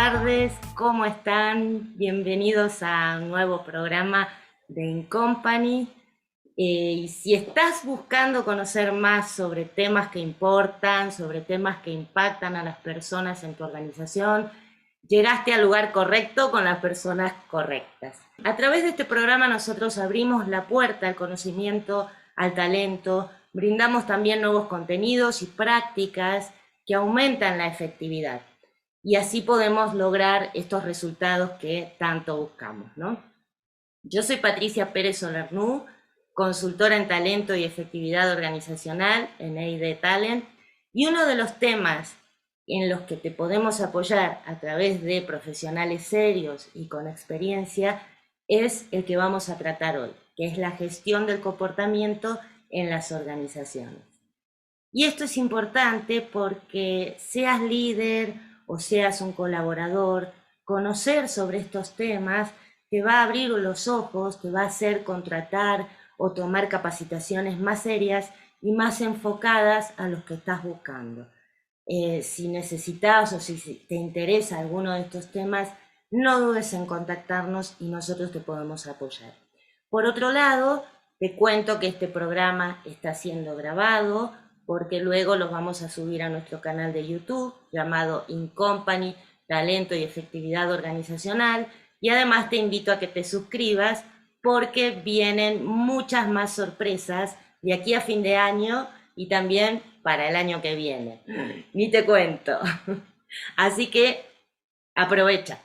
tardes, ¿cómo están? Bienvenidos a un nuevo programa de InCompany. Y si estás buscando conocer más sobre temas que importan, sobre temas que impactan a las personas en tu organización, llegaste al lugar correcto con las personas correctas. A través de este programa nosotros abrimos la puerta al conocimiento, al talento, brindamos también nuevos contenidos y prácticas que aumentan la efectividad. Y así podemos lograr estos resultados que tanto buscamos, ¿no? Yo soy Patricia Pérez Solernú, consultora en talento y efectividad organizacional en EID Talent, y uno de los temas en los que te podemos apoyar a través de profesionales serios y con experiencia es el que vamos a tratar hoy, que es la gestión del comportamiento en las organizaciones. Y esto es importante porque seas líder o seas un colaborador, conocer sobre estos temas te va a abrir los ojos, te va a hacer contratar o tomar capacitaciones más serias y más enfocadas a los que estás buscando. Si necesitas o si te interesa alguno de estos temas, no dudes en contactarnos y nosotros te podemos apoyar. Por otro lado, te cuento que este programa está siendo grabado porque luego los vamos a subir a nuestro canal de YouTube llamado InCompany, Talento y Efectividad Organizacional, y además te invito a que te suscribas porque vienen muchas más sorpresas de aquí a fin de año y también para el año que viene. Ni te cuento. Así que aprovecha.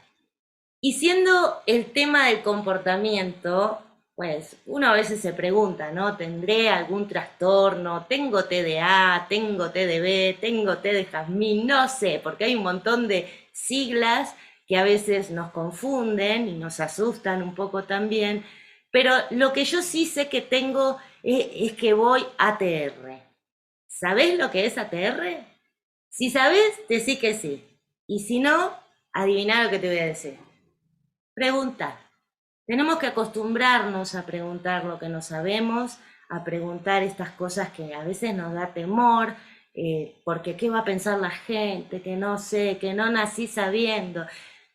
Y siendo el tema del comportamiento, pues uno a veces se pregunta, ¿no? ¿Tendré algún trastorno? ¿Tengo TDA? ¿Tengo TDB? ¿Tengo T de jazmín? No sé, porque hay un montón de siglas que a veces nos confunden y nos asustan un poco también. Pero lo que yo sí sé que tengo es que voy ATR. ¿Sabés lo que es ATR? Si sabés, decí que sí. Y si no, adivina lo que te voy a decir. Preguntar. Tenemos que acostumbrarnos a preguntar lo que no sabemos, a preguntar estas cosas que a veces nos da temor, porque ¿qué va a pensar la gente? Que no sé, que no nací sabiendo.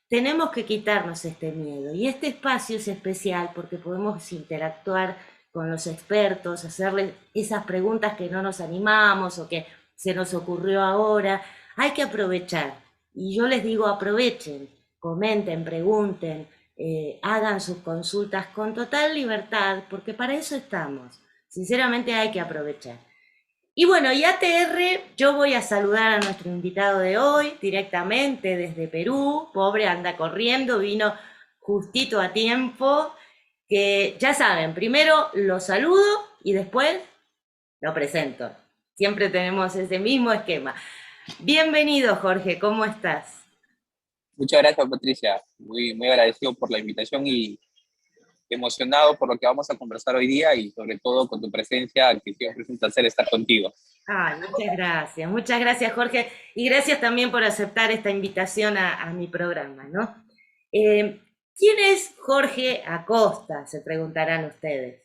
Tenemos que quitarnos este miedo. Y este espacio es especial porque podemos interactuar con los expertos, hacerles esas preguntas que no nos animamos o que se nos ocurrió ahora. Hay que aprovechar. Y yo les digo, aprovechen, comenten, pregunten, hagan sus consultas con total libertad, porque para eso estamos. Sinceramente hay que aprovechar. Y bueno, y ATR, yo voy a saludar a nuestro invitado de hoy directamente desde Perú. Pobre, anda corriendo, vino justito a tiempo. Que ya saben, primero lo saludo y después lo presento. Siempre tenemos ese mismo esquema. Bienvenido, Jorge, ¿cómo estás? Muchas gracias, Patricia. Muy agradecido por la invitación y emocionado por lo que vamos a conversar hoy día y sobre todo con tu presencia, que siempre es un placer estar contigo. Ay, muchas gracias Jorge, y gracias también por aceptar esta invitación a mi programa, ¿no? ¿Quién es Jorge Acosta? Se preguntarán ustedes.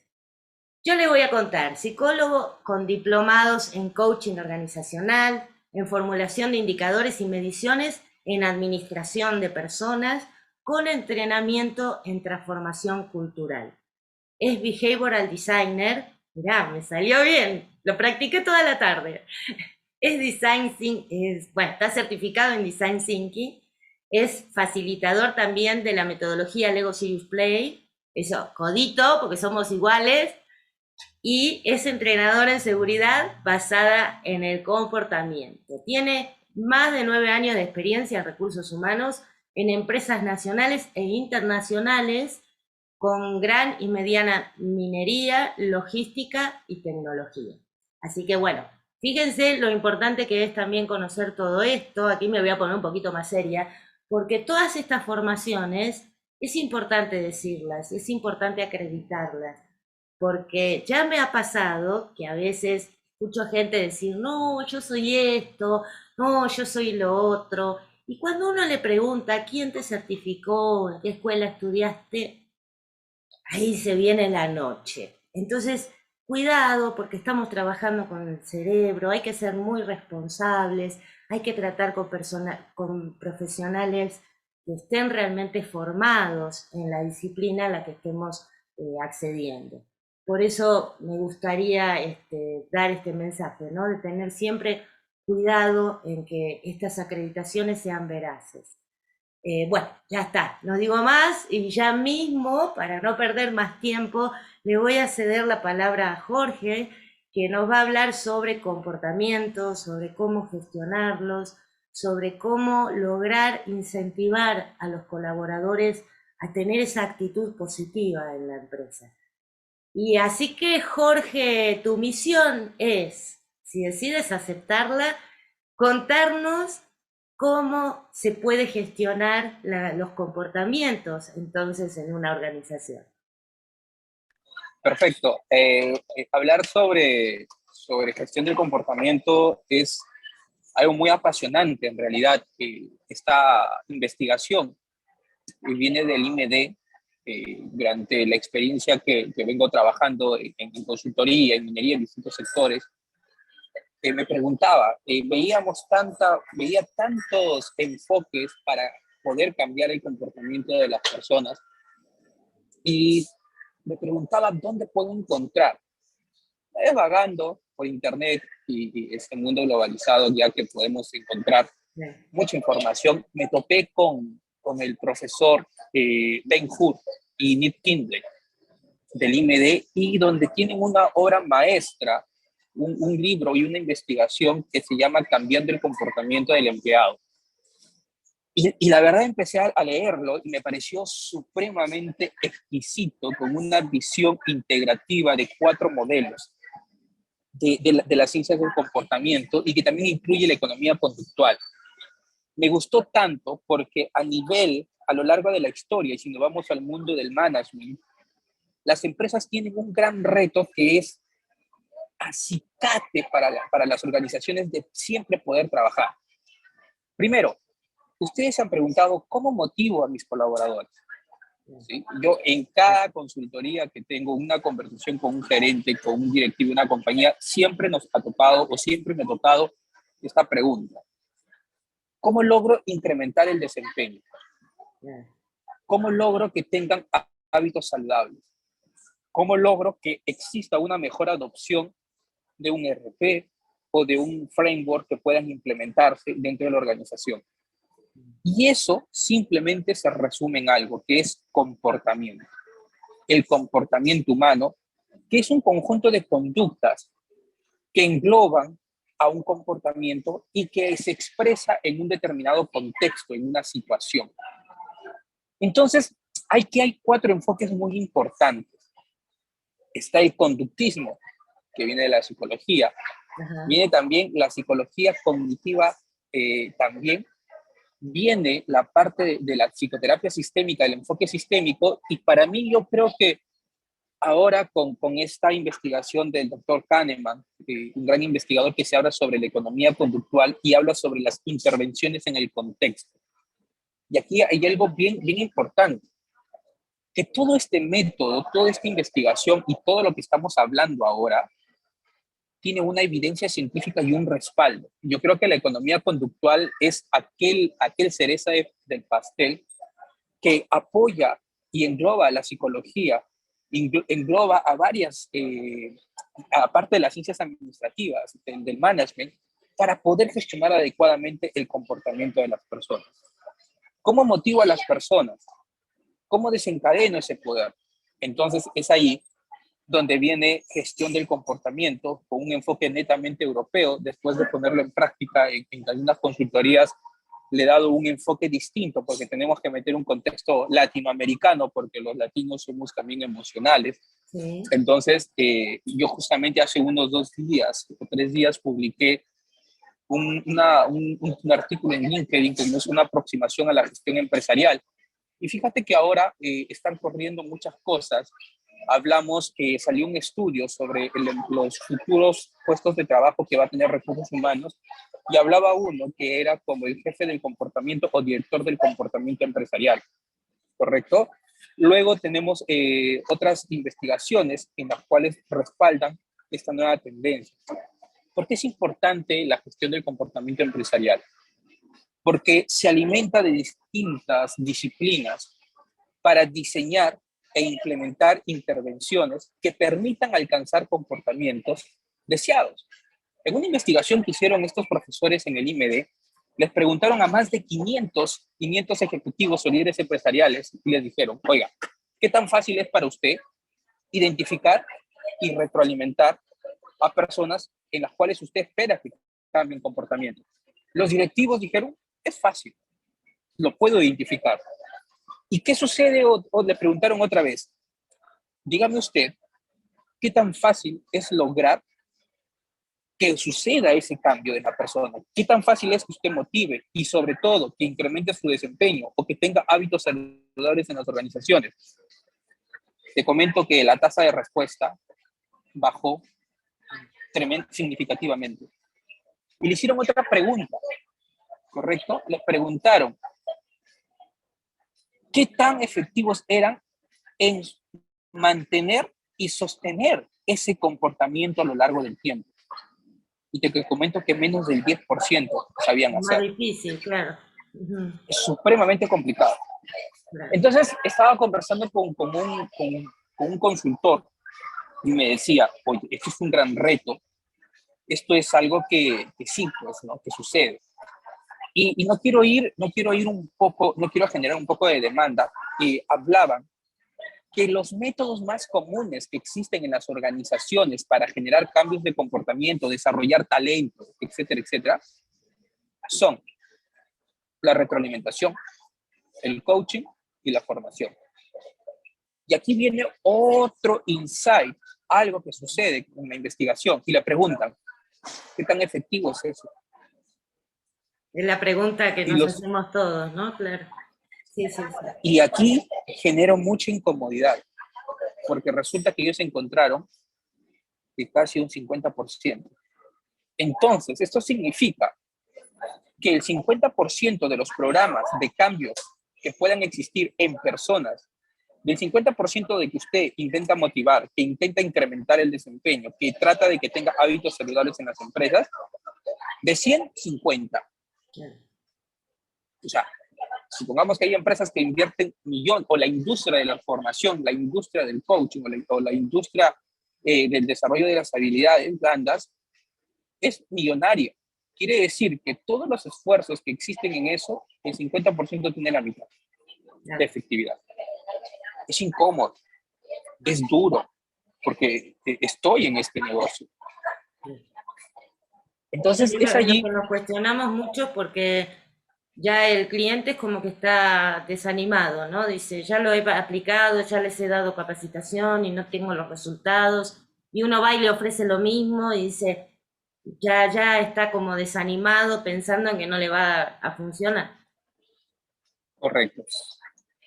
Yo le voy a contar, psicólogo con diplomados en coaching organizacional, en formulación de indicadores y mediciones en administración de personas, con entrenamiento en transformación cultural. Es behavioral designer, mirá, me salió bien, lo practiqué toda la tarde. Es bueno, está certificado en Design Thinking, es facilitador también de la metodología Lego Serious Play, eso, codito, porque somos iguales, y es entrenador en seguridad basada en el comportamiento. Tiene más de 9 años de experiencia en recursos humanos en empresas nacionales e internacionales con gran y mediana minería, logística y tecnología. Así que bueno, fíjense lo importante que es también conocer todo esto. Aquí me voy a poner un poquito más seria, porque todas estas formaciones es importante decirlas, es importante acreditarlas, porque ya me ha pasado que a veces escucho gente decir, no, yo soy esto, no, yo soy lo otro, y cuando uno le pregunta quién te certificó, en qué escuela estudiaste, ahí se viene la noche. Entonces, cuidado porque estamos trabajando con el cerebro, hay que ser muy responsables, hay que tratar con profesionales que estén realmente formados en la disciplina a la que estemos accediendo. Por eso me gustaría dar este mensaje, ¿no? De tener siempre cuidado en que estas acreditaciones sean veraces. Bueno, ya está, no digo más y ya mismo, para no perder más tiempo, le voy a ceder la palabra a Jorge, que nos va a hablar sobre comportamientos, sobre cómo gestionarlos, sobre cómo lograr incentivar a los colaboradores a tener esa actitud positiva en la empresa. Y así que, Jorge, tu misión es, si decides aceptarla, contarnos cómo se puede gestionar los comportamientos entonces en una organización. Perfecto. Hablar sobre gestión del comportamiento es algo muy apasionante en realidad. Esta investigación viene del IMD. Durante la experiencia que vengo trabajando en consultoría, en minería, en distintos sectores, me preguntaba, veía tantos enfoques para poder cambiar el comportamiento de las personas y me preguntaba dónde puedo encontrar. Vagando por internet y este mundo globalizado, ya que podemos encontrar mucha información, me topé con el profesor Ben Hur y Nick Kindle del IMD, y donde tienen una obra maestra, un libro y una investigación que se llama Cambiando el comportamiento del empleado. Y la verdad empecé a leerlo y me pareció supremamente exquisito, con una visión integrativa de 4 modelos de las ciencias del comportamiento, y que también incluye la economía conductual. Me gustó tanto porque a lo largo de la historia, y si nos vamos al mundo del management, las empresas tienen un gran reto, que es acicate para las organizaciones de siempre poder trabajar. Primero, ustedes se han preguntado, ¿cómo motivo a mis colaboradores? ¿Sí? Yo en cada consultoría que tengo, una conversación con un gerente, con un directivo de una compañía, siempre nos ha tocado, o siempre me ha tocado esta pregunta: ¿cómo logro incrementar el desempeño? ¿Cómo logro que tengan hábitos saludables? ¿Cómo logro que exista una mejor adopción de un ERP o de un framework que puedan implementarse dentro de la organización? Y eso simplemente se resume en algo, que es comportamiento. El comportamiento humano, que es un conjunto de conductas que engloban a un comportamiento y que se expresa en un determinado contexto, en una situación. Entonces, hay 4 enfoques muy importantes. Está el conductismo, que viene de la psicología. Ajá. Viene también la psicología cognitiva, también viene la parte de la psicoterapia sistémica, del enfoque sistémico, y para mí yo creo que ahora con esta investigación del doctor Kahneman, un gran investigador que se habla sobre la economía conductual y habla sobre las intervenciones en el contexto. Y aquí hay algo bien importante, que todo este método, toda esta investigación y todo lo que estamos hablando ahora tiene una evidencia científica y un respaldo. Yo creo que la economía conductual es aquel cereza del pastel que apoya y engloba la psicología, engloba a varias, aparte de las ciencias administrativas, del management, para poder gestionar adecuadamente el comportamiento de las personas. ¿Cómo motivo a las personas? ¿Cómo desencadeno ese poder? Entonces es ahí donde viene gestión del comportamiento con un enfoque netamente europeo. Después de ponerlo en práctica en algunas consultorías, le he dado un enfoque distinto, porque tenemos que meter un contexto latinoamericano, porque los latinos somos también emocionales. Sí. Entonces, yo justamente hace unos 2 días o 3 días publiqué un artículo en LinkedIn, que es una aproximación a la gestión empresarial. Y fíjate que ahora están corriendo muchas cosas. Hablamos que salió un estudio sobre los futuros puestos de trabajo que va a tener recursos humanos, y hablaba uno que era como el jefe del comportamiento o director del comportamiento empresarial, ¿correcto? Luego tenemos otras investigaciones en las cuales respaldan esta nueva tendencia. ¿Por qué es importante la gestión del comportamiento empresarial? porque se alimenta de distintas disciplinas para diseñar e implementar intervenciones que permitan alcanzar comportamientos deseados. En una investigación que hicieron estos profesores en el IMD, les preguntaron a más de 500 ejecutivos o líderes empresariales y les dijeron, oiga, ¿qué tan fácil es para usted identificar y retroalimentar a personas en las cuales usted espera que cambien comportamiento? Los directivos dijeron, es fácil, lo puedo identificar. ¿Y qué sucede? O le preguntaron otra vez, dígame usted, ¿qué tan fácil es lograr que suceda ese cambio de la persona? ¿Qué tan fácil es que usted motive y sobre todo que incremente su desempeño o que tenga hábitos saludables en las organizaciones? Te comento que la tasa de respuesta bajó significativamente. Y le hicieron otra pregunta, ¿correcto? Les preguntaron, ¿qué tan efectivos eran en mantener y sostener ese comportamiento a lo largo del tiempo? Y te comento que menos del 10% sabían hacer. Más difícil, claro. Es supremamente complicado. Claro. Entonces, estaba conversando con un consultor y me decía, oye, esto es un gran reto, esto es algo que sí, pues, ¿no? Que sucede. Y no quiero generar un poco de demanda, y hablaban que los métodos más comunes que existen en las organizaciones para generar cambios de comportamiento, desarrollar talento, etcétera, etcétera, son la retroalimentación, el coaching y la formación. Y aquí viene otro insight, algo que sucede en la investigación, y le preguntan, ¿qué tan efectivo es eso? Es la pregunta que nos hacemos todos, ¿no? Claro. Sí, sí, sí. Y aquí generó mucha incomodidad, porque resulta que ellos encontraron que casi un 50%. Entonces, esto significa que el 50% de los programas de cambios que puedan existir en personas, del 50% de que usted intenta motivar, que intenta incrementar el desempeño, que trata de que tenga hábitos saludables en las empresas, de 100, 50. O sea, supongamos que hay empresas que invierten millón, o la industria de la formación, la industria del coaching, o la industria del desarrollo de las habilidades blandas, es millonaria. Quiere decir que todos los esfuerzos que existen en eso, el 50% tiene la mitad de efectividad. Es incómodo, es duro, porque estoy en este negocio. Entonces, sí, es allí. Lo que nos cuestionamos mucho porque ya el cliente es como que está desanimado, ¿no? Dice, ya lo he aplicado, ya les he dado capacitación y no tengo los resultados. Y uno va y le ofrece lo mismo y dice, ya está como desanimado pensando en que no le va a funcionar. Correcto.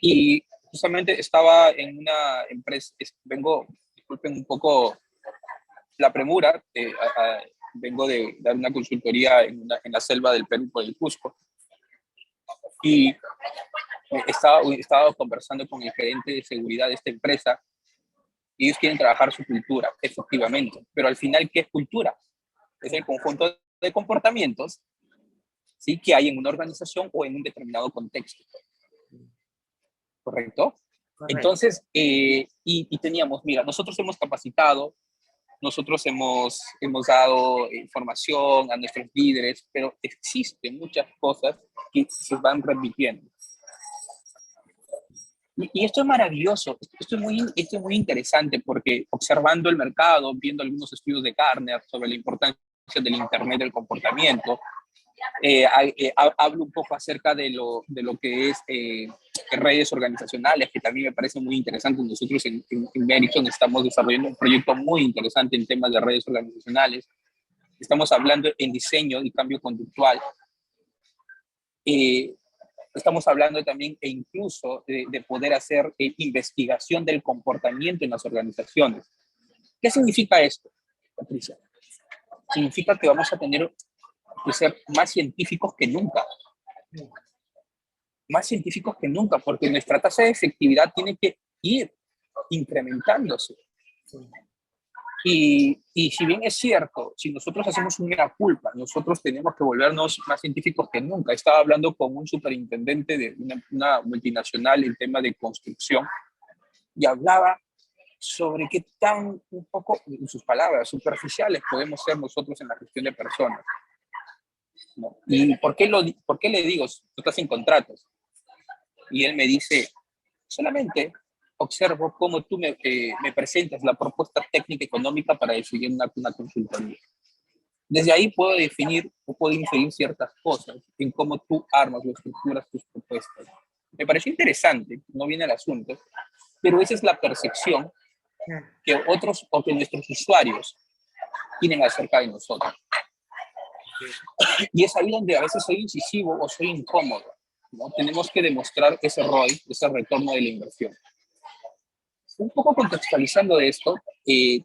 Y justamente estaba en una empresa, disculpen un poco la premura, vengo de dar una consultoría en la selva del Perú por el Cusco, y estaba conversando con el gerente de seguridad de esta empresa, y ellos quieren trabajar su cultura, efectivamente, pero al final, ¿qué es cultura? Es el conjunto de comportamientos, ¿sí?, que hay en una organización o en un determinado contexto. ¿Correcto? Entonces, y teníamos, mira, nosotros hemos capacitado, nosotros hemos dado información a nuestros líderes, pero existen muchas cosas que se van repitiendo. Y esto es maravilloso, esto es muy interesante, porque observando el mercado, viendo algunos estudios de Gartner sobre la importancia del Internet del comportamiento, hablo un poco acerca de lo que es redes organizacionales, que también me parece muy interesante. Nosotros en Veriston estamos desarrollando un proyecto muy interesante en temas de redes organizacionales. Estamos hablando en diseño y cambio conductual. Estamos hablando también e incluso de poder hacer investigación del comportamiento en las organizaciones. ¿Qué significa esto, Patricia? Significa que vamos a tener que ser más científicos que nunca. Más científicos que nunca, porque nuestra tasa de efectividad tiene que ir incrementándose. Y si bien es cierto, si nosotros hacemos una culpa, nosotros tenemos que volvernos más científicos que nunca. Estaba hablando con un superintendente de una multinacional en tema de construcción y hablaba sobre qué tan, un poco, en sus palabras, superficiales podemos ser nosotros en la gestión de personas, ¿no? ¿Y por qué le digo, tú estás en contratos? Y él me dice, solamente observo cómo tú me presentas la propuesta técnica económica para decidir una consultoría. Desde ahí puedo definir o puedo inferir ciertas cosas en cómo tú armas o estructuras tus propuestas. Me pareció interesante, no viene al asunto, pero esa es la percepción que otros o que nuestros usuarios tienen acerca de nosotros. Y es ahí donde a veces soy incisivo o soy incómodo, ¿no? Tenemos que demostrar ese ROI, ese retorno de la inversión. Un poco contextualizando esto, que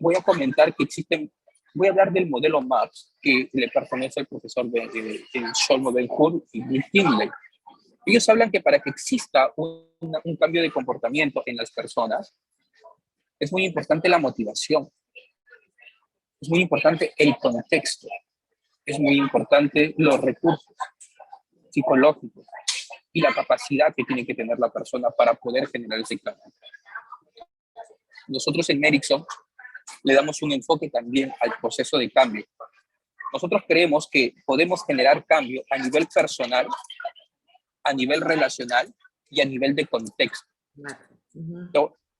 voy a comentar que voy a hablar del modelo MAPS, que le pertenece al profesor Scholmo Ben-Hur y Bill Kinley. Ellos hablan que para que exista un cambio de comportamiento en las personas, es muy importante la motivación, es muy importante el contexto, es muy importante los recursos psicológicos y la capacidad que tiene que tener la persona para poder generar ese cambio. Nosotros en Merickson le damos un enfoque también al proceso de cambio. Nosotros creemos que podemos generar cambio a nivel personal, a nivel relacional y a nivel de contexto.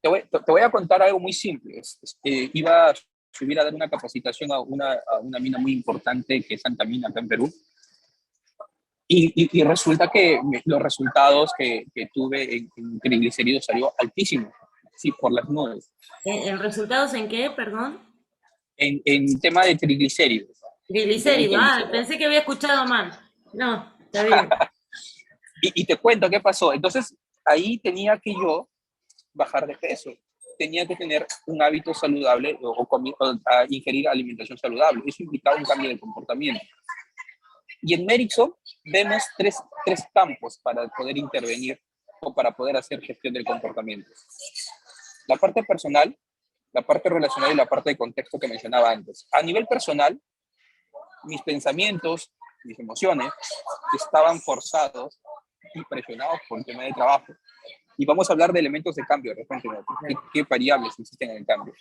Te voy a contar algo muy simple. Iba a subir a dar una capacitación a una mina muy importante que es Santa Mina, acá en Perú. Y resulta que los resultados que tuve en triglicéridos salió altísimo, sí, por las nubes. ¿En resultados en qué, perdón? En tema de triglicéridos. Triglicéridos, pensé que había escuchado mal. No, está bien. Y te cuento qué pasó. Entonces, ahí tenía que yo bajar de peso. Tenía que tener un hábito saludable o ingerir alimentación saludable. Eso implicaba un cambio de comportamiento. Y en Merickson vemos tres campos para poder intervenir o para poder hacer gestión del comportamiento. La parte personal, la parte relacional y la parte de contexto que mencionaba antes. A nivel personal, mis pensamientos, mis emociones estaban forzados y presionados por el tema de trabajo. Y vamos a hablar de elementos de cambio, de repente, ¿no? ¿Qué variables existen en el cambio?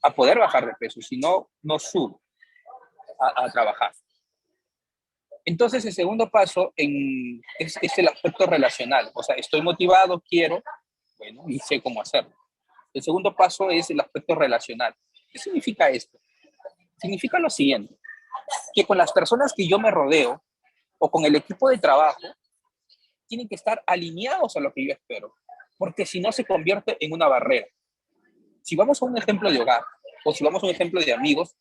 A poder bajar de peso, si no, no subo a trabajar. Entonces, el segundo paso es el aspecto relacional. O sea, estoy motivado, quiero, bueno, y sé cómo hacerlo. El segundo paso es el aspecto relacional. ¿Qué significa esto? Significa lo siguiente, que con las personas que yo me rodeo o con el equipo de trabajo, tienen que estar alineados a lo que yo espero, porque si no se convierte en una barrera. Si vamos a un ejemplo de hogar o si vamos a un ejemplo de amigos,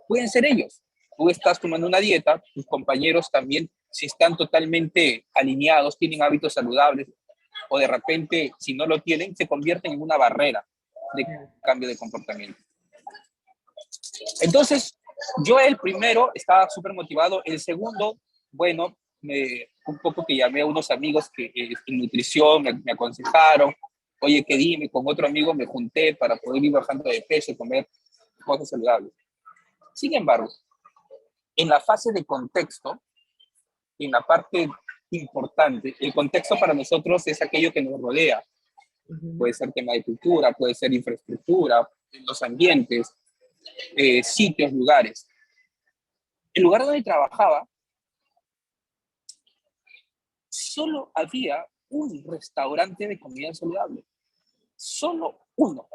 pueden ser ellos. Tú estás tomando una dieta, tus compañeros también, si están totalmente alineados, tienen hábitos saludables, o de repente, si no lo tienen, se convierten en una barrera de cambio de comportamiento. Entonces, yo el primero estaba súper motivado, el segundo, bueno, un poco que llamé a unos amigos que en nutrición me aconsejaron, oye, que dime, con otro amigo me junté para poder ir bajando de peso, comer cosas saludables. Sin embargo, en la fase de contexto, en la parte importante, el contexto para nosotros es aquello que nos rodea. Puede ser tema de cultura, puede ser infraestructura, los ambientes, sitios, lugares. El lugar donde trabajaba, solo había un restaurante de comida saludable. Solo uno.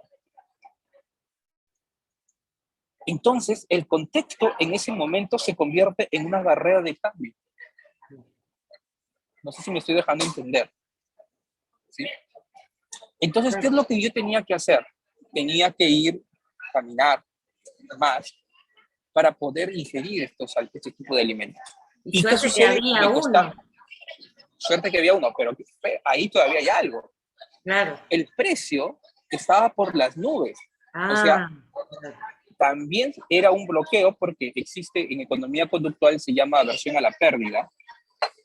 Entonces, el contexto en ese momento se convierte en una barrera de cambio. No sé si me estoy dejando entender. ¿Sí? Entonces, ¿qué es lo que yo tenía que hacer? Tenía que ir a caminar más para poder ingerir este tipo de alimentos. ¿Y qué sucede? Que había uno. Suerte que había uno, pero ahí todavía hay algo. Claro. El precio estaba por las nubes. O sea, también era un bloqueo porque existe en economía conductual, se llama aversión a la pérdida,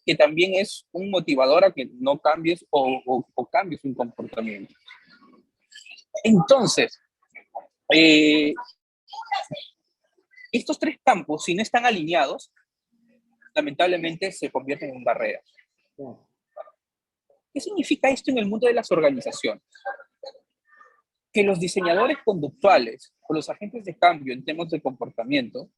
que también es un motivador a que no cambies o cambies un comportamiento. Entonces, Eh, estos tres campos, si no están alineados, lamentablemente se convierten en barreras. ¿Qué significa esto en el mundo de las organizaciones? Que los diseñadores conductuales o los agentes de cambio en temas de comportamiento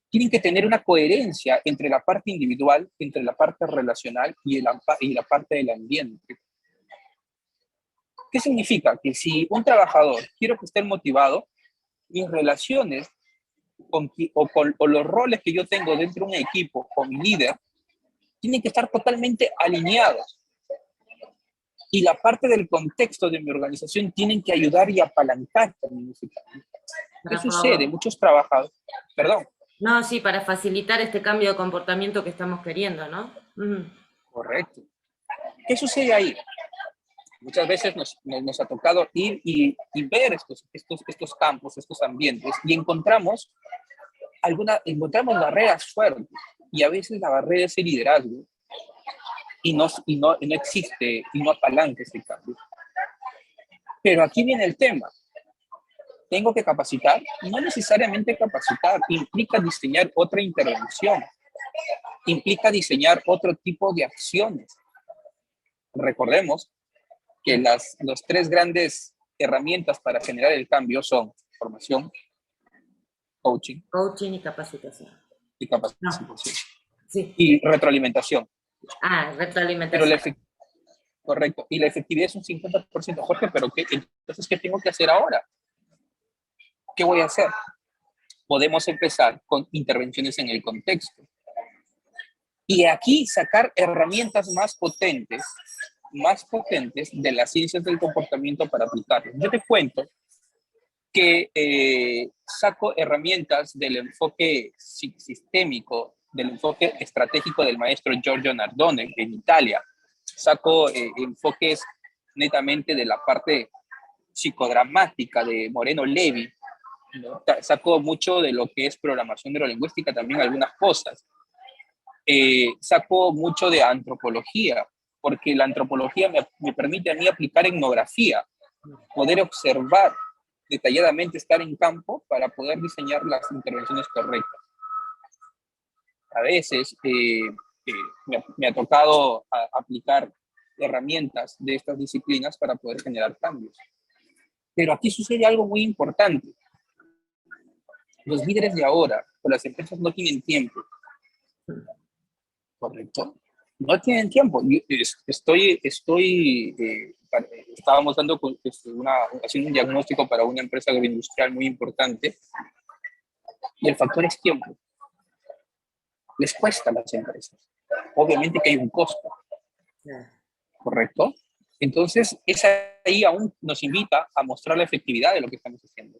tienen que tener una coherencia entre la parte individual, entre la parte relacional y la parte del ambiente. ¿Qué significa? Que si un trabajador quiero que esté motivado, mis relaciones o los roles que yo tengo dentro de un equipo con mi líder tienen que estar totalmente alineados. Y la parte del contexto de mi organización tienen que ayudar y apalancar también ese cambio. ¿Qué sucede? Muchos trabajadores, perdón. No, sí, para facilitar este cambio de comportamiento que estamos queriendo, ¿no? Correcto. ¿Qué sucede ahí? Muchas veces nos ha tocado ir y ver estos campos, estos ambientes, y encontramos barreras fuertes. Y a veces la barrera es el liderazgo, y no existe, y no apalanca ese cambio. Pero aquí viene el tema. ¿Tengo que capacitar? No necesariamente capacitar, implica diseñar otra intervención, implica diseñar otro tipo de acciones. Recordemos que las tres grandes herramientas para generar el cambio son formación, coaching y capacitación. Y capacitación. No. Sí. Y retroalimentación. Retroalimentación. Correcto. Y la efectividad es un 50%. Jorge, pero entonces, ¿qué tengo que hacer ahora? ¿Qué voy a hacer? Podemos empezar con intervenciones en el contexto. Y aquí sacar herramientas más potentes de las ciencias del comportamiento para aplicarlas. Yo te cuento que saco herramientas del enfoque sistémico, del enfoque estratégico del maestro Giorgio Nardone en Italia. Saco enfoques netamente de la parte psicodramática de Moreno Levi, ¿no? Saco mucho de lo que es programación neurolingüística, también algunas cosas. Saco mucho de antropología, porque la antropología me permite a mí aplicar etnografía, poder observar detalladamente, estar en campo para poder diseñar las intervenciones correctas. A veces me ha tocado aplicar herramientas de estas disciplinas para poder generar cambios. Pero aquí sucede algo muy importante. Los líderes de ahora, o las empresas, no tienen tiempo. ¿Correcto? No tienen tiempo. Estábamos haciendo un diagnóstico para una empresa agroindustrial muy importante, y el factor es tiempo. Les cuesta a las empresas. Obviamente que hay un costo. ¿Correcto? Entonces, ahí aún nos invita a mostrar la efectividad de lo que estamos haciendo.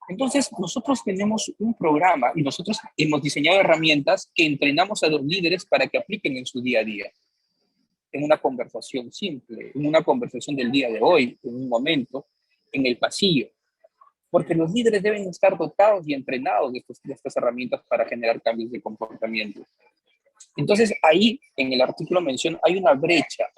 Entonces, nosotros tenemos un programa y nosotros hemos diseñado herramientas que entrenamos a los líderes para que apliquen en su día a día. En una conversación simple, en una conversación del día de hoy, en un momento, en el pasillo. Porque los líderes deben estar dotados y entrenados de estas herramientas para generar cambios de comportamiento. Entonces, ahí, en el artículo menciona, hay una brecha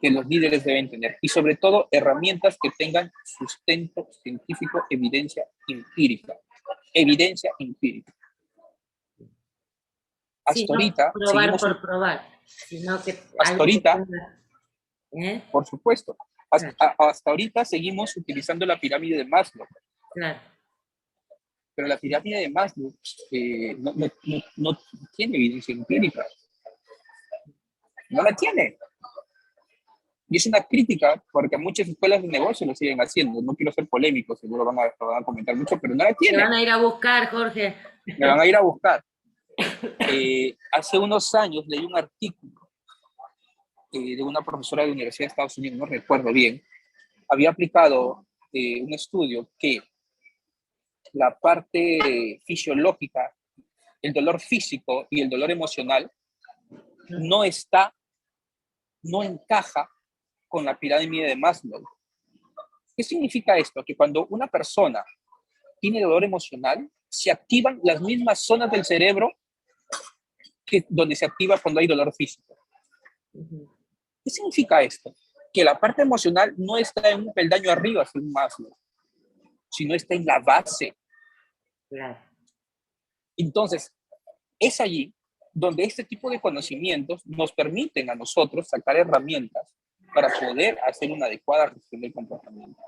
que los líderes deben tener, y sobre todo herramientas que tengan sustento científico, evidencia empírica. Evidencia empírica. Hasta ahorita... probar por probar. Sino que hasta ahorita, por supuesto, hasta ahorita seguimos utilizando la pirámide de Maslow. Claro. Pero la pirámide de Maslow no tiene evidencia empírica. No la tiene. Y es una crítica, porque muchas escuelas de negocio lo siguen haciendo. No quiero ser polémico, seguro van a comentar mucho, pero no la tienen. Me van a ir a buscar, Jorge. Me van a ir a buscar. Hace unos años leí un artículo de una profesora de la Universidad de Estados Unidos, no recuerdo bien, había aplicado un estudio que la parte fisiológica, el dolor físico y el dolor emocional no encaja con la pirámide de Maslow. ¿Qué significa esto? Que cuando una persona tiene dolor emocional, se activan las mismas zonas del cerebro que donde se activa cuando hay dolor físico. ¿Qué significa esto? Que la parte emocional no está en un peldaño arriba, según Maslow. sino está en la base. Claro. Entonces, es allí donde este tipo de conocimientos nos permiten a nosotros sacar herramientas para poder hacer una adecuada gestión del comportamiento.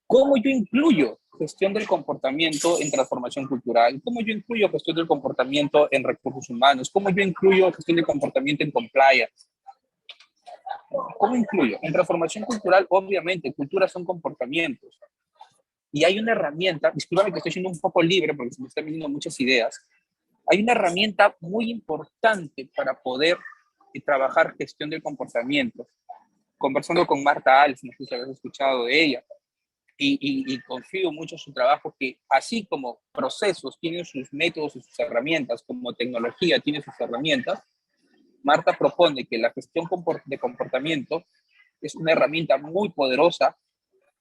¿Cómo yo incluyo gestión del comportamiento en transformación cultural? ¿Cómo yo incluyo gestión del comportamiento en recursos humanos? ¿Cómo yo incluyo gestión del comportamiento en compliance? ¿Cómo incluyo? En transformación cultural, obviamente, culturas son comportamientos. Y hay una herramienta, discúlpame que estoy siendo un poco libre porque se me están viniendo muchas ideas. Hay una herramienta muy importante para poder trabajar gestión del comportamiento. Conversando con Marta Alf, no sé si habéis escuchado de ella, y confío mucho en su trabajo, que así como procesos tienen sus métodos y sus herramientas, como tecnología tiene sus herramientas, Marta propone que la gestión de comportamiento es una herramienta muy poderosa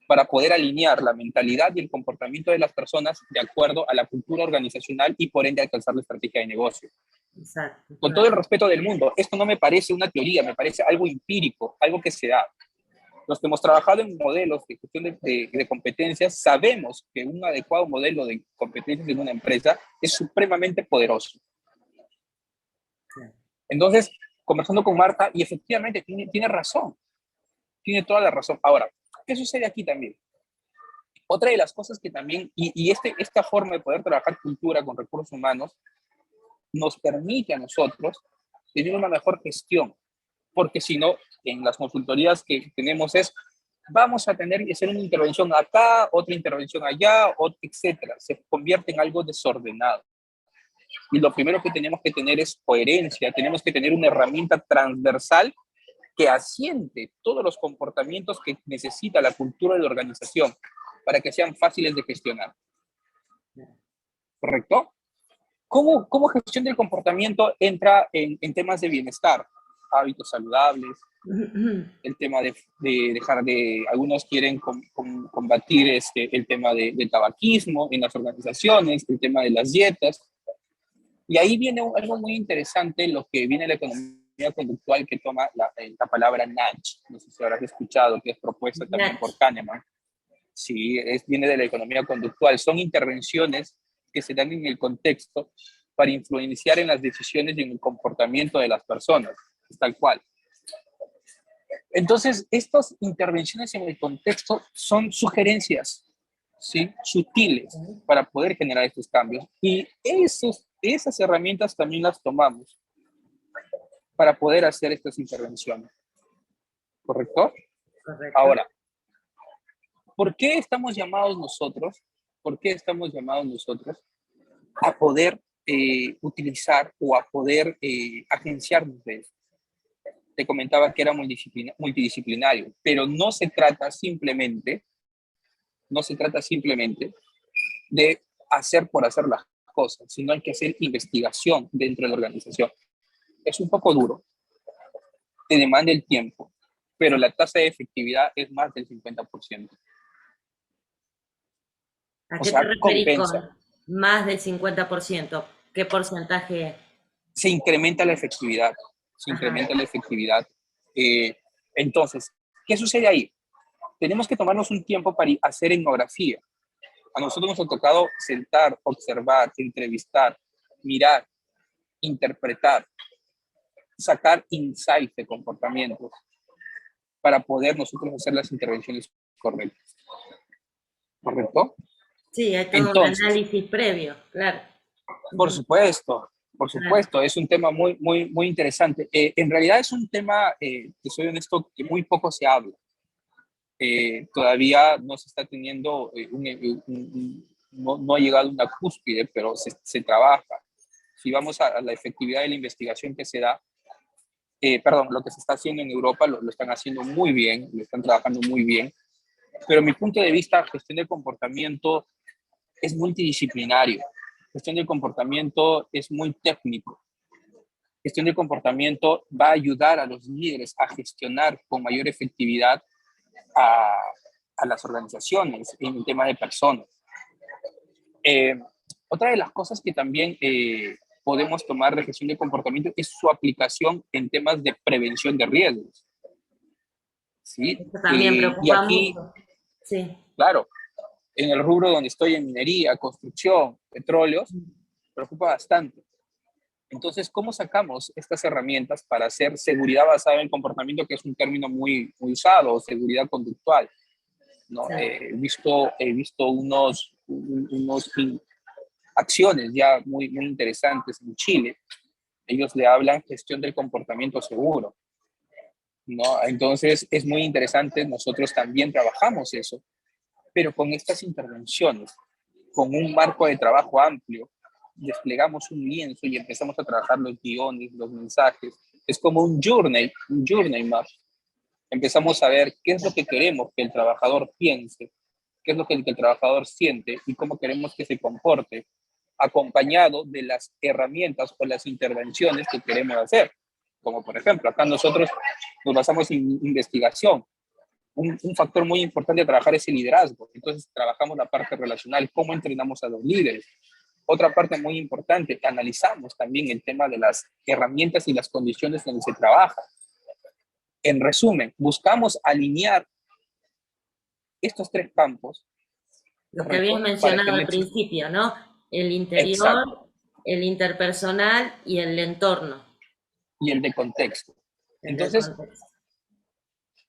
para poder alinear la mentalidad y el comportamiento de las personas de acuerdo a la cultura organizacional y por ende alcanzar la estrategia de negocio. Exacto. Con todo el respeto del mundo, esto no me parece una teoría, me parece algo empírico, algo que se da. Los que hemos trabajado en modelos de gestión de competencias sabemos que un adecuado modelo de competencias en una empresa es supremamente poderoso. Entonces, conversando con Marta, y efectivamente tiene razón, tiene toda la razón. Ahora, ¿qué sucede aquí también? Otra de las cosas que también, esta forma de poder trabajar cultura con recursos humanos nos permite a nosotros tener una mejor gestión, porque si no, en las consultorías que tenemos vamos a tener que hacer una intervención acá, otra intervención allá, etcétera. Se convierte en algo desordenado. Y lo primero que tenemos que tener es coherencia, tenemos que tener una herramienta transversal que asiente todos los comportamientos que necesita la cultura de la organización para que sean fáciles de gestionar. ¿Correcto? ¿Cómo gestión del comportamiento entra en temas de bienestar? Hábitos saludables, el tema de dejar de, algunos quieren combatir el tema del tabaquismo en las organizaciones, el tema de las dietas. Y ahí viene algo muy interesante, lo que viene la economía conductual, que toma la palabra nudge. No sé si habrás escuchado, que es propuesta también por Kahneman. Sí, viene de la economía conductual. Son intervenciones que se dan en el contexto para influenciar en las decisiones y en el comportamiento de las personas, tal cual. Entonces, estas intervenciones en el contexto son sugerencias, ¿sí? Sutiles para poder generar estos cambios. Y esas herramientas también las tomamos para poder hacer estas intervenciones. ¿Correcto? Correcto. Ahora, ¿por qué estamos llamados nosotros? ¿Por qué estamos llamados nosotros a poder utilizar o a poder agenciarnos de eso? Te comentaba que era multidisciplinario, pero no se trata simplemente de hacer por hacer las cosas, sino hay que hacer investigación dentro de la organización. Es un poco duro, te demanda el tiempo, pero la tasa de efectividad es más del 50%. ¿A qué te referís con más del 50%? ¿Qué porcentaje? Se incrementa la efectividad. Se incrementa la efectividad. Entonces, ¿qué sucede ahí? Tenemos que tomarnos un tiempo para hacer etnografía. A nosotros nos ha tocado sentar, observar, entrevistar, mirar, interpretar, sacar insights de comportamientos para poder nosotros hacer las intervenciones correctas. ¿Correcto? Sí, hay todo un análisis previo, claro. Por supuesto, es un tema muy, muy, muy interesante. En realidad es un tema, que soy honesto, que muy poco se habla. Todavía no se está teniendo, no ha llegado a una cúspide, pero se trabaja. Si vamos a la efectividad de la investigación que se da, lo que se está haciendo en Europa lo están haciendo muy bien, lo están trabajando muy bien, pero mi punto de vista, gestión del comportamiento es multidisciplinario. Gestión del comportamiento es muy técnico. Gestión del comportamiento va a ayudar a los líderes a gestionar con mayor efectividad a las organizaciones en el tema de personas. Otra de las cosas que también podemos tomar de gestión de comportamiento es su aplicación en temas de prevención de riesgos. ¿Sí? Eso también preocupa y aquí, mucho. Sí. Claro, En el rubro donde estoy, en minería, construcción, petróleos, preocupa bastante. Entonces, ¿cómo sacamos estas herramientas para hacer seguridad basada en el comportamiento, que es un término muy usado, o seguridad conductual? ¿No? Sí. He visto unos acciones ya muy interesantes en Chile. Ellos le hablan gestión del comportamiento seguro, ¿no? Entonces, es muy interesante. Nosotros también trabajamos eso, pero con estas intervenciones, con un marco de trabajo amplio, desplegamos un lienzo y empezamos a trabajar los guiones, los mensajes. Es como un journey map. Empezamos a ver qué es lo que queremos que el trabajador piense, qué es lo que el trabajador siente y cómo queremos que se comporte, acompañado de las herramientas o las intervenciones que queremos hacer. Como por ejemplo, acá nosotros nos basamos en investigación. Un factor muy importante de trabajar es el liderazgo. Entonces trabajamos la parte relacional, cómo entrenamos a los líderes. Otra parte muy importante, analizamos también el tema de las herramientas y las condiciones donde se trabaja. En resumen, buscamos alinear estos tres campos. Lo que habías mencionado al principio, ¿no? El interior, exacto, el interpersonal y el entorno. y el de contexto. El del Entonces, contexto.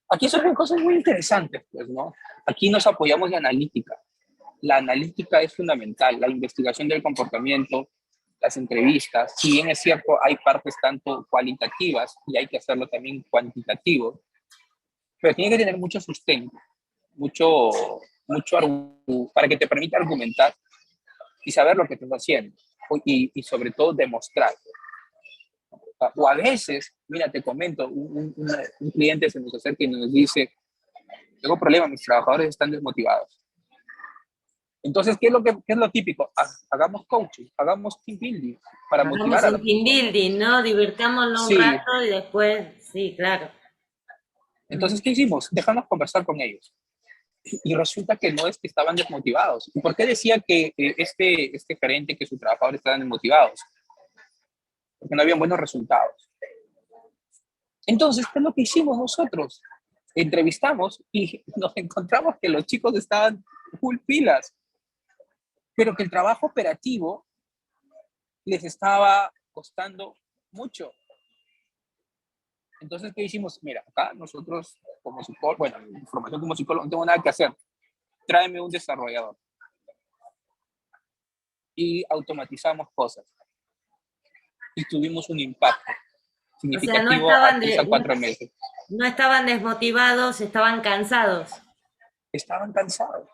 aquí surgen cosas muy interesantes, pues, ¿no? Aquí nos apoyamos de analítica. La analítica es fundamental, la investigación del comportamiento, las entrevistas. Si bien es cierto, hay partes tanto cualitativas y hay que hacerlo también cuantitativo, pero tiene que tener mucho sustento, mucho, para que te permita argumentar y saber lo que estás haciendo y sobre todo demostrar. O a veces, mira, te comento, un cliente se nos acerca y nos dice, tengo problemas, mis trabajadores están desmotivados. Entonces, ¿qué es lo típico? Hagamos coaching, hagamos team building para Hagamos motivar a un la team gente. building, ¿no? Divirtámonos un Sí. rato y después, sí, claro. Entonces, ¿qué hicimos? Dejamos conversar con ellos. Y resulta que no es que estaban desmotivados. ¿Y por qué decía que este gerente, que sus trabajadores estaban desmotivados? Porque no habían buenos resultados. Entonces, ¿qué es lo que hicimos nosotros? Entrevistamos y nos encontramos que los chicos estaban full pilas, pero que el trabajo operativo les estaba costando mucho. Entonces, ¿qué hicimos? Mira, acá nosotros como psicólogo, bueno, formación como psicólogo, no tengo nada que hacer. Tráeme un desarrollador. Y automatizamos cosas. Y tuvimos un impacto O sea, significativo a 3 a 4 meses. no estaban desmotivados, estaban cansados. Estaban cansados.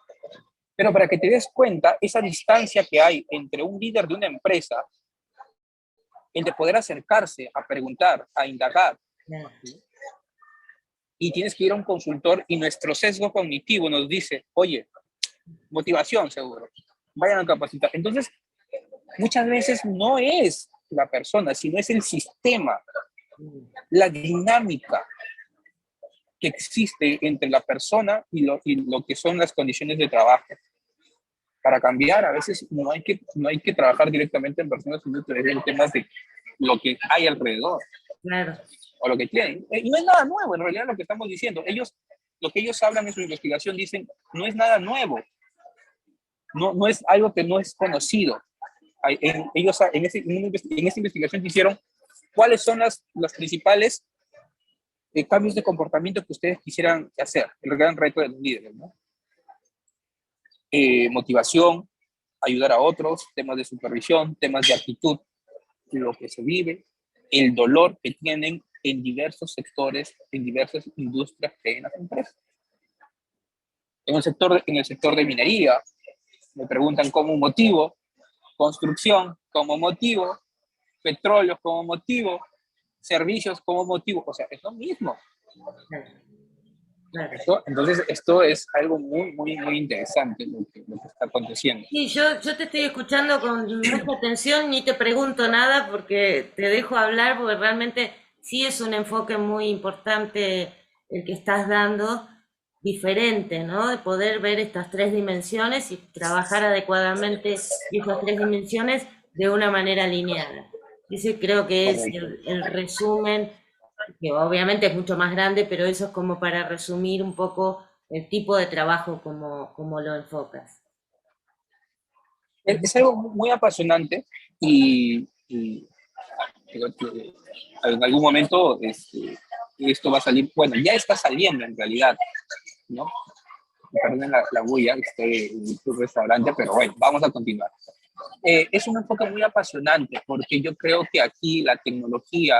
Pero para que te des cuenta, esa distancia que hay entre un líder de una empresa, el de poder acercarse a preguntar, a indagar, ¿sí? Y tienes que ir a un consultor y nuestro sesgo cognitivo nos dice, oye, motivación seguro, vayan a capacitar. Entonces, muchas veces no es la persona, sino es el sistema, la dinámica que existe entre la persona y lo que son las condiciones de trabajo. Para cambiar, a veces no hay que trabajar directamente en personas, sino en temas de lo que hay alrededor. Claro. O lo que tienen. Y no es nada nuevo, en realidad, lo que estamos diciendo. Lo que ellos hablan en su investigación, dicen, no es nada nuevo. No es algo que no es conocido. Ellos en esa investigación hicieron cuáles son las principales cambios de comportamiento que ustedes quisieran hacer, el gran reto de los líderes, ¿no? Motivación, ayudar a otros, temas de supervisión, temas de actitud, lo que se vive, el dolor que tienen en diversos sectores, en diversas industrias que hay en las empresas. En el sector de minería, me preguntan como motivo, construcción como motivo, petróleo como motivo, servicios como motivo, o sea, es lo mismo. Claro. Entonces, esto es algo muy interesante lo que está aconteciendo. Sí, yo te estoy escuchando con mucha atención, ni te pregunto nada porque te dejo hablar, porque realmente sí es un enfoque muy importante el que estás dando, diferente, ¿no? De poder ver estas tres dimensiones y trabajar adecuadamente esas tres dimensiones de una manera alineada. Ese creo que es Correcto. el resumen, que obviamente es mucho más grande, pero eso es como para resumir un poco el tipo de trabajo como lo enfocas. Es algo muy apasionante y creo que en algún momento esto va a salir, bueno, ya está saliendo en realidad, ¿no? Perdonen la bulla, estoy en tu restaurante, pero bueno, vamos a continuar. Es un enfoque muy apasionante porque yo creo que aquí la tecnología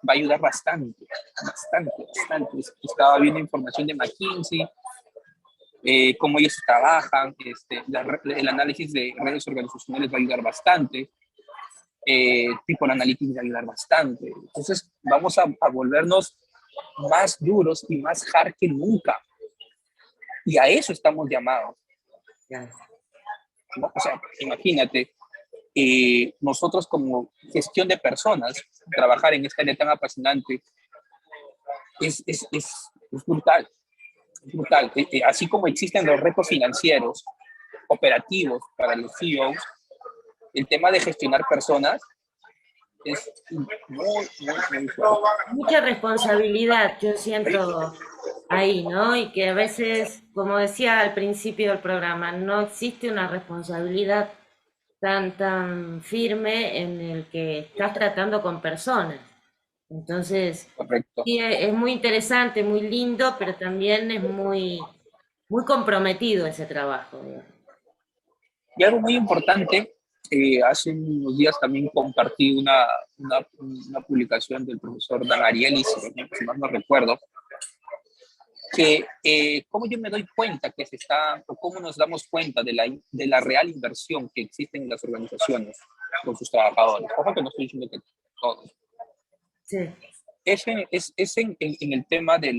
va a ayudar bastante, bastante, bastante. Estaba viendo información de McKinsey, cómo ellos trabajan, el análisis de redes organizacionales va a ayudar bastante, People Analytics va a ayudar bastante. Entonces vamos a volvernos más duros y más hard que nunca. Y a eso estamos llamados, ¿no? O sea, imagínate, nosotros como gestión de personas, trabajar en esta área tan apasionante es brutal, es brutal. Así como existen los retos financieros, operativos para los CEOs, el tema de gestionar personas es muy, muy fuerte. Mucha responsabilidad, yo siento ahí, ¿no? Y que a veces, como decía al principio del programa, no existe una responsabilidad tan firme en el que estás tratando con personas. Entonces, Correcto. sí, es muy interesante, muy lindo, pero también es muy comprometido ese trabajo, digamos. Y algo muy importante, hace unos días también compartí una publicación del profesor Dan Ariely, si mal no recuerdo, que cómo yo me doy cuenta que o cómo nos damos cuenta de la real inversión que existe en las organizaciones con sus trabajadores. Ojo que no estoy diciendo que todos. Sí. Es en el tema de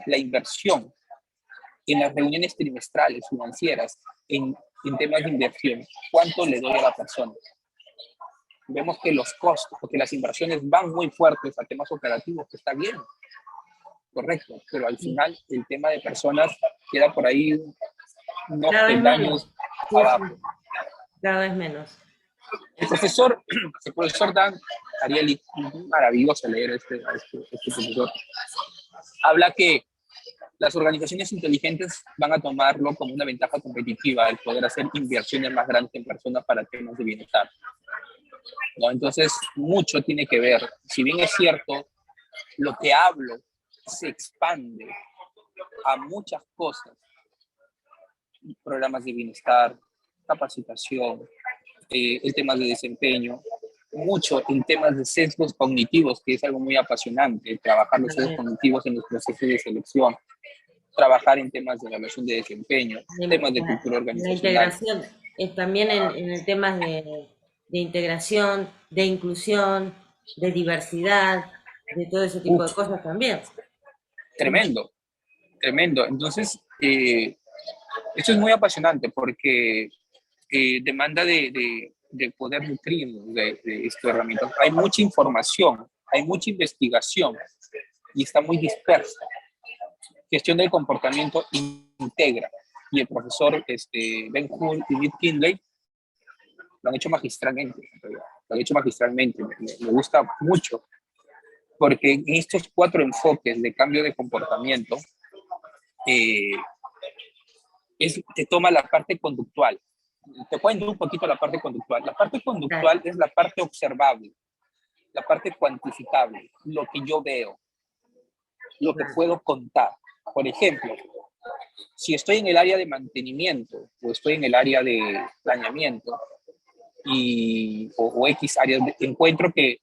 la inversión, en las reuniones trimestrales financieras, en temas de inversión. ¿Cuánto le doy a la persona? Vemos que los costos, porque las inversiones van muy fuertes a temas operativos, que está bien, correcto, pero al final el tema de personas queda por ahí unos Cada vez peldaños menos. Sí, abajo. sí, cada vez menos. El profesor Dan Ariely, maravilloso leer este profesor, habla que las organizaciones inteligentes van a tomarlo como una ventaja competitiva, el poder hacer inversiones más grandes en personas para temas de bienestar, ¿no? Entonces, mucho tiene que ver. Si bien es cierto, lo que hablo se expande a muchas cosas, programas de bienestar, capacitación, el tema de desempeño, mucho en temas de sesgos cognitivos, que es algo muy apasionante, trabajar los sesgos cognitivos en los procesos de selección, trabajar en temas de evaluación de desempeño, temas de cultura La organizacional. integración, también en el tema de integración, de inclusión, de diversidad, de todo ese tipo de Uf, cosas también. tremendo, tremendo. Entonces, esto es muy apasionante porque demanda de poder nutrirnos de esta herramienta. Hay mucha información, hay mucha investigación y está muy dispersa. Gestión del comportamiento integra. Y el profesor Ben Hull y Nick Kinley lo han hecho magistralmente. Lo han hecho magistralmente. Me gusta mucho porque en estos 4 enfoques de cambio de comportamiento eh, te toma la parte conductual. Te cuento un poquito la parte conductual. La parte conductual es la parte observable, la parte cuantificable, lo que yo veo, lo que puedo contar. Por ejemplo, si estoy en el área de mantenimiento o estoy en el área de planeamiento o X áreas, encuentro que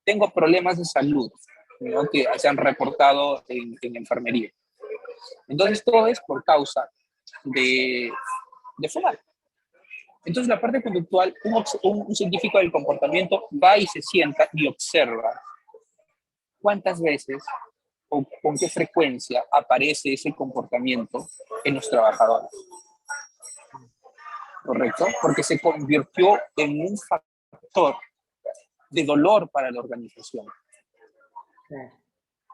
tengo problemas de salud, ¿no? Que se han reportado en enfermería. Entonces, todo es por causa de fumar. Entonces, la parte conductual, un científico del comportamiento va y se sienta y observa cuántas veces o con qué frecuencia aparece ese comportamiento en los trabajadores. ¿Correcto? Porque se convirtió en un factor de dolor para la organización.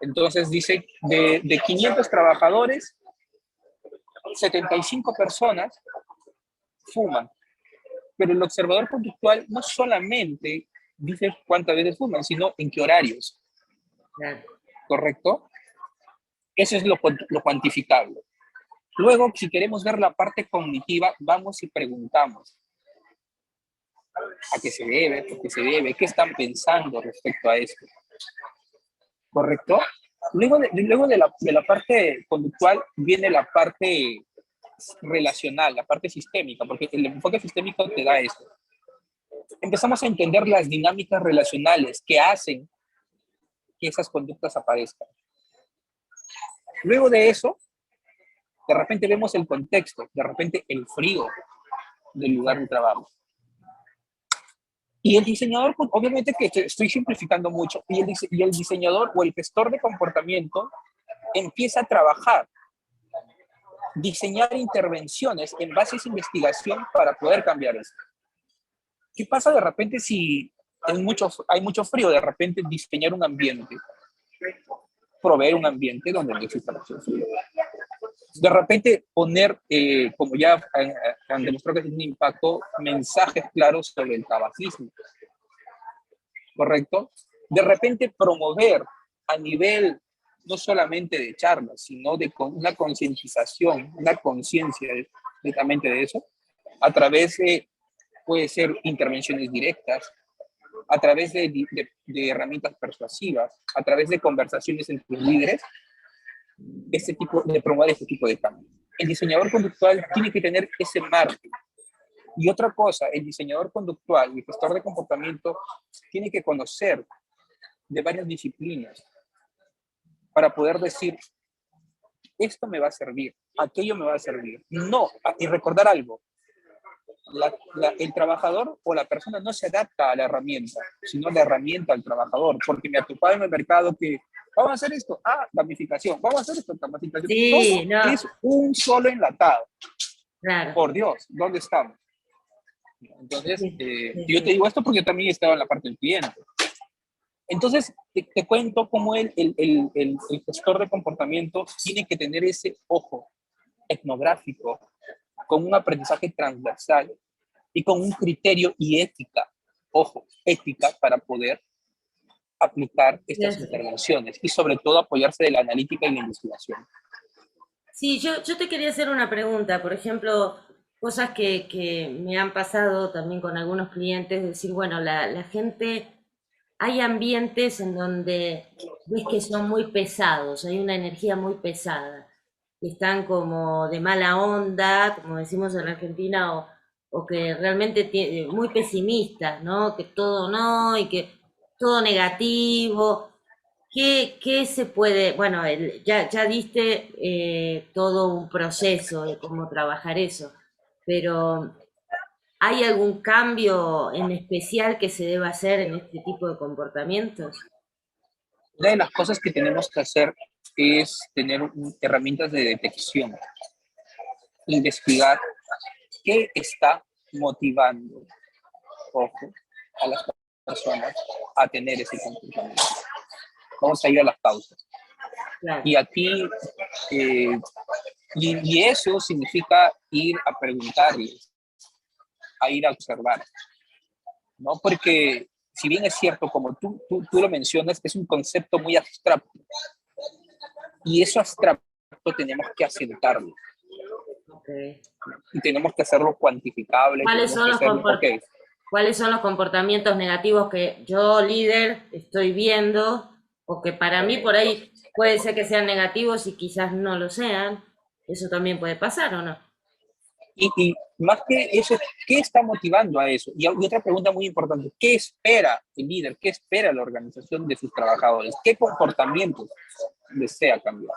Entonces dice, de 500 trabajadores, 75 personas fuman. Pero el observador conductual no solamente dice cuántas veces fuman, sino en qué horarios. ¿Correcto? Eso es lo cuantificable. Luego, si queremos ver la parte cognitiva, vamos y preguntamos. ¿A qué se debe? ¿Por qué se debe? ¿Qué están pensando respecto a esto? ¿Correcto? Luego de la parte conductual viene la parte relacional, la parte sistémica, porque el enfoque sistémico te da esto. Empezamos a entender las dinámicas relacionales que hacen que esas conductas aparezcan. Luego de eso, de repente vemos el contexto, de repente el frío del lugar de trabajo. Y el diseñador, pues, obviamente que estoy simplificando mucho, y el diseñador o el gestor de comportamiento empieza a trabajar, diseñar intervenciones en base a esa investigación para poder cambiar esto. ¿Qué pasa de repente si hay mucho frío? De repente diseñar un ambiente, proveer un ambiente donde no exista mucho frío. De repente poner, como ya han demostrado que es un impacto, mensajes claros sobre el tabaquismo, ¿correcto? De repente promover a nivel no solamente de charlas, sino de una concientización, una conciencia netamente de eso, a través de, puede ser intervenciones directas, a través de herramientas persuasivas, a través de conversaciones entre líderes, de promover este tipo de cambios. El diseñador conductual tiene que tener ese marco. Y otra cosa, el diseñador conductual y el gestor de comportamiento tiene que conocer de varias disciplinas para poder decir, esto me va a servir, aquello me va a servir. No, y recordar algo, el trabajador o la persona no se adapta a la herramienta, sino la herramienta al trabajador, porque me ha topado en el mercado que vamos a hacer esto, gamificación, vamos a hacer esto, capacitación. Sí, todo no. es un solo enlatado. Claro. Por Dios, ¿dónde estamos? Entonces, Sí, yo te digo esto porque yo también estaba en la parte del cliente. Entonces, te cuento cómo el gestor de comportamiento tiene que tener ese ojo etnográfico, con un aprendizaje transversal y con un criterio y ética, ojo, ética para poder aplicar estas sí. intervenciones y sobre todo apoyarse de la analítica y la investigación. Sí, yo te quería hacer una pregunta, por ejemplo, cosas que me han pasado también con algunos clientes, decir, bueno, la gente, hay ambientes en donde ves que son muy pesados, hay una energía muy pesada, que están como de mala onda, como decimos en Argentina, o que realmente muy pesimistas, ¿no? Que todo no, y que todo negativo. ¿Qué se puede, bueno, ya diste todo un proceso de cómo trabajar eso, pero ¿hay algún cambio en especial que se deba hacer en este tipo de comportamientos? Una de las cosas que tenemos que hacer es tener herramientas de detección, investigar qué está motivando, ojo, a las personas a tener ese comportamiento. Vamos a ir a las causas. Claro, Y aquí, y eso significa ir a preguntarles, a ir a observar, ¿no? Porque si bien es cierto, como tú lo mencionas, es un concepto muy abstracto. Y eso abstracto tenemos que asentarlo. ok. Y tenemos que hacerlo cuantificable, ¿Cuáles tenemos son que los hacerlo, ok, cuáles son los comportamientos negativos que yo, líder, estoy viendo? Porque para mí por ahí puede ser que sean negativos y quizás no lo sean. Eso también puede pasar, ¿o no? y más que eso, ¿qué está motivando a eso? Y otra pregunta muy importante, ¿qué espera el líder? ¿Qué espera la organización de sus trabajadores? ¿Qué comportamientos desea cambiar?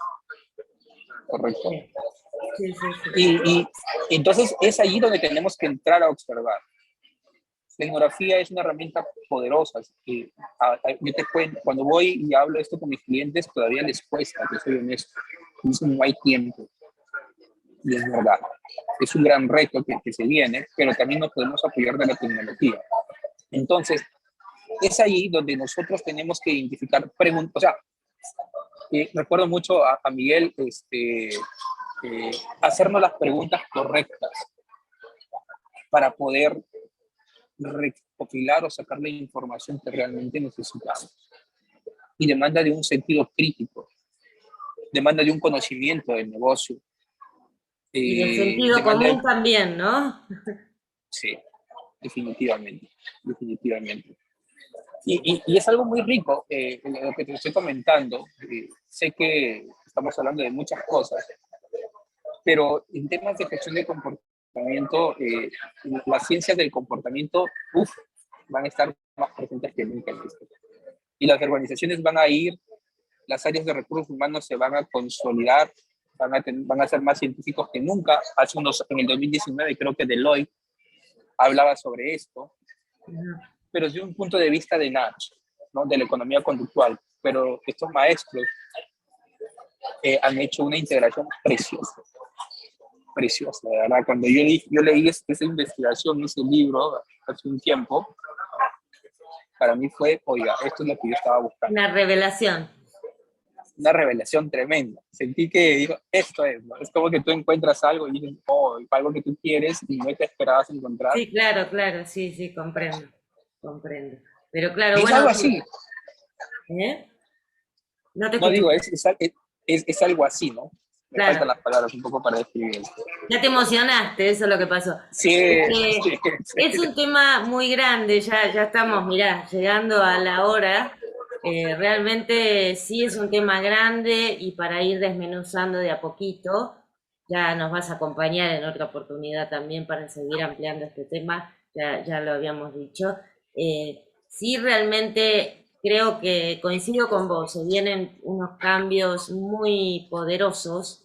¿Correcto? Sí, sí, sí, sí. Y entonces es allí donde tenemos que entrar a observar. La etnografía es una herramienta poderosa. Yo te cuento, cuando voy y hablo esto con mis clientes, todavía les cuesta, que soy honesto. No hay tiempo. Y es verdad. Es un gran reto que se viene, pero también nos podemos apoyar de la tecnología. Entonces, es ahí donde nosotros tenemos que identificar preguntas. O sea, recuerdo mucho a Miguel hacernos las preguntas correctas para poder recopilar o sacar la información que realmente necesitamos. Y demanda de un sentido crítico, demanda de un conocimiento del negocio, Y de sentido demanda común de, también, ¿no? sí, definitivamente, definitivamente. Y es algo muy rico lo que te estoy comentando. Sé que estamos hablando de muchas cosas, pero en temas de gestión de comportamiento, las ciencias del comportamiento, van a estar más presentes que nunca en esto. Y las organizaciones van a ir, las áreas de recursos humanos se van a consolidar, van a ser más científicos que nunca. En el 2019 creo que Deloitte hablaba sobre esto, pero desde un punto de vista de Nash, ¿no? De la economía conductual. Pero estos maestros han hecho una integración preciosa, preciosa, de verdad. Cuando yo leí esa investigación, ese libro, hace un tiempo, para mí fue, oiga, esto es lo que yo estaba buscando. Una revelación. Una revelación tremenda. Sentí que digo, esto es, ¿no? Es como que tú encuentras algo y dices, oh, algo que tú quieres y no te esperabas encontrar. Sí, claro, claro, sí, sí, comprendo, comprendo. Pero claro, y es bueno, algo así. ¿eh? No te No escucho. digo, es algo así, ¿no? Me Claro. faltan las palabras un poco para describir esto. Ya te emocionaste, eso es lo que pasó. Sí, sí, sí. Es un tema muy grande, ya estamos, mirá, llegando a la hora. Realmente sí es un tema grande y para ir desmenuzando de a poquito, ya nos vas a acompañar en otra oportunidad también para seguir ampliando este tema, ya lo habíamos dicho. Sí, realmente creo que coincido con vos, se vienen unos cambios muy poderosos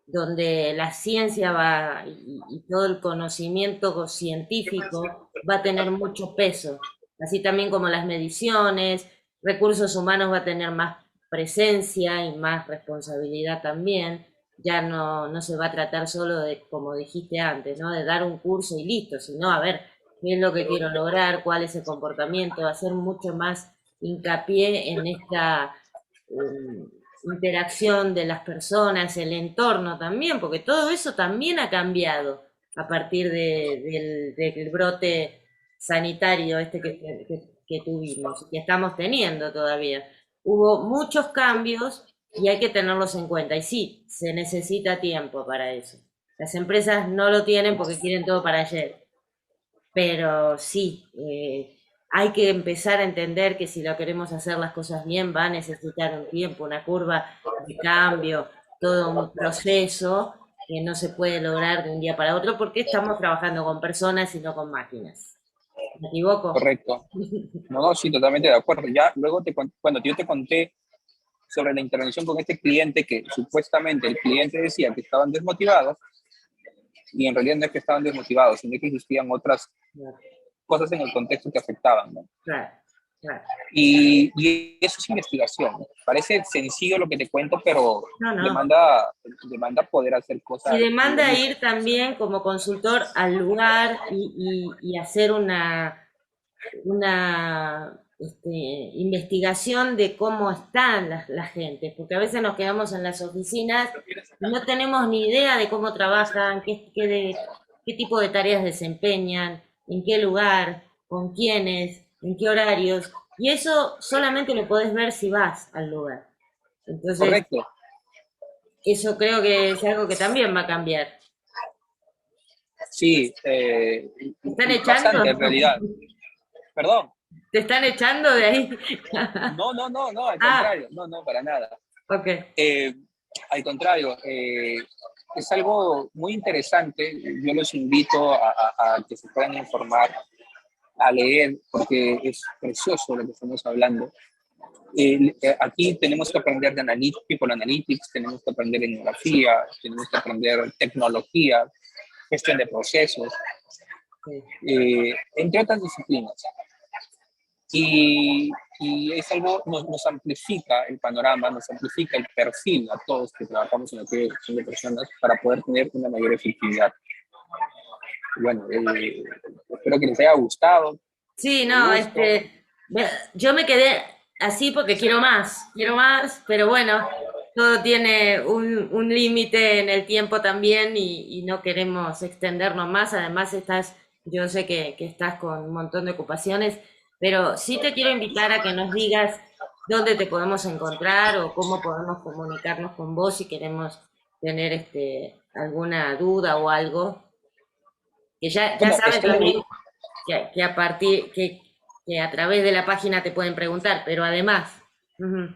donde la ciencia va y todo el conocimiento científico va a tener mucho peso, así también como las mediciones, recursos humanos va a tener más presencia y más responsabilidad también, ya no se va a tratar solo de, como dijiste antes, ¿no? De dar un curso y listo, sino a ver qué es lo que quiero lograr, cuál es el comportamiento, hacer mucho más hincapié en esta interacción de las personas, el entorno también, porque todo eso también ha cambiado a partir del brote sanitario este que tuvimos, que estamos teniendo todavía. Hubo muchos cambios y hay que tenerlos en cuenta. Y sí, se necesita tiempo para eso. Las empresas no lo tienen porque quieren todo para ayer. Pero sí, hay que empezar a entender que si lo queremos hacer las cosas bien, va a necesitar un tiempo, una curva de cambio, todo un proceso que no se puede lograr de un día para otro porque estamos trabajando con personas y no con máquinas. ¿Me equivoco? Correcto. No, sí, totalmente de acuerdo. Ya luego, cuando yo te conté sobre la intervención con este cliente, que supuestamente el cliente decía que estaban desmotivados, y en realidad no es que estaban desmotivados, sino que existían otras cosas en el contexto que afectaban, ¿no? Claro, claro. Y eso es investigación. Parece sencillo lo que te cuento, pero demanda poder hacer cosas. Y demanda ir también como consultor al lugar y hacer una investigación de cómo están la gente, porque a veces nos quedamos en las oficinas y no tenemos ni idea de cómo trabajan, qué tipo de tareas desempeñan, en qué lugar, con quiénes, en qué horarios, y eso solamente lo podés ver si vas al lugar. Entonces, correcto. eso creo que es algo que también va a cambiar. Sí, ¿Te están echando? bastante en realidad. Perdón. ¿Te están echando de ahí? No, al contrario, no, para nada. Okay. Al contrario, es algo muy interesante. Yo los invito a que se puedan informar, a leer, porque es precioso lo que estamos hablando. Aquí tenemos que aprender de People Analytics, tenemos que aprender etnografía, tenemos que aprender tecnología, gestión de procesos, entre otras disciplinas. Y es algo, nos amplifica el panorama, nos amplifica el perfil a todos que trabajamos en la gestión de personas para poder tener una mayor efectividad. Bueno, espero que les haya gustado. Sí, no, yo me quedé así porque quiero más, pero bueno, todo tiene un límite en el tiempo también y no queremos extendernos más. Además, yo sé que estás con un montón de ocupaciones, pero sí te quiero invitar a que nos digas dónde te podemos encontrar o cómo podemos comunicarnos con vos si queremos tener alguna duda o algo. Que ya Bueno, sabes también que a través de la página te pueden preguntar, pero además. Ujú.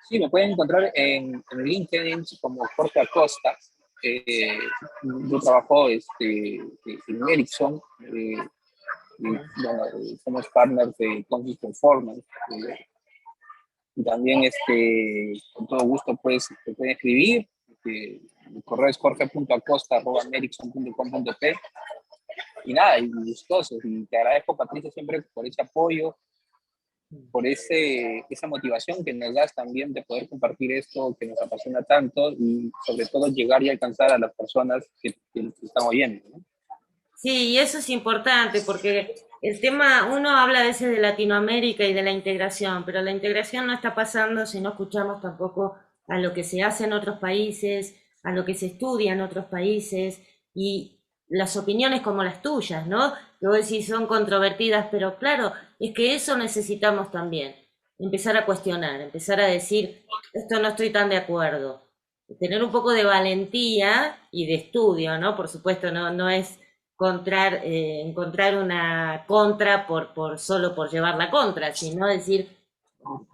Sí, me pueden encontrar en LinkedIn como Jorge Acosta. Eh, yo trabajo en Ericsson. Y, bueno, somos partners de Conscious Performance. Y también con todo gusto pues te pueden escribir. Mi correo es jorge.acosta@ericsson.com.p. Y nada, y gustosos. Y te agradezco, Patricia, siempre por ese apoyo, por esa motivación que nos das también de poder compartir esto que nos apasiona tanto y sobre todo llegar y alcanzar a las personas que nos están oyendo, ¿no? Sí, y eso es importante porque el tema, uno habla a veces de Latinoamérica y de la integración, pero la integración no está pasando si no escuchamos tampoco a lo que se hace en otros países, a lo que se estudia en otros países y las opiniones como las tuyas, ¿no? Que vos decís son controvertidas, pero claro, es que eso necesitamos también, empezar a cuestionar, empezar a decir, esto no estoy tan de acuerdo, tener un poco de valentía y de estudio, ¿no? Por supuesto, no es encontrar una contra solo por llevar la contra, sino decir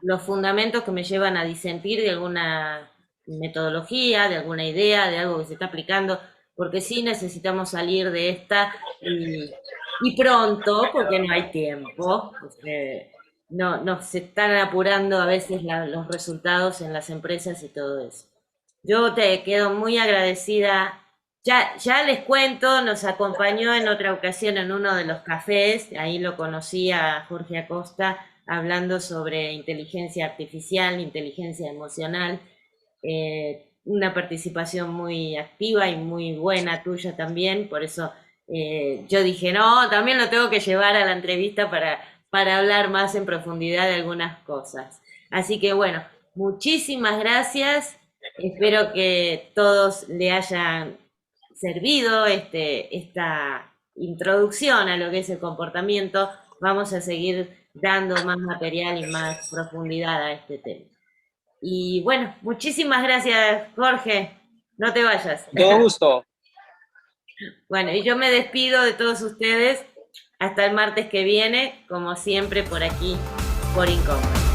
los fundamentos que me llevan a disentir de alguna metodología, de alguna idea, de algo que se está aplicando, porque sí necesitamos salir de esta y pronto, porque no hay tiempo, porque no se están apurando a veces los resultados en las empresas y todo eso. Yo te quedo muy agradecida. Ya les cuento, nos acompañó en otra ocasión en uno de los cafés, ahí lo conocí a Jorge Acosta hablando sobre inteligencia artificial, inteligencia emocional, una participación muy activa y muy buena tuya también, por eso yo dije, no, también lo tengo que llevar a la entrevista para hablar más en profundidad de algunas cosas. Así que bueno, muchísimas gracias. Espero que todos le hayan servido esta introducción a lo que es el comportamiento. Vamos a seguir dando más material y más profundidad a este tema. Y bueno, muchísimas gracias, Jorge. No te vayas. Todo gusto. Bueno, y yo me despido de todos ustedes hasta el martes que viene, como siempre, por aquí, por Incómodo.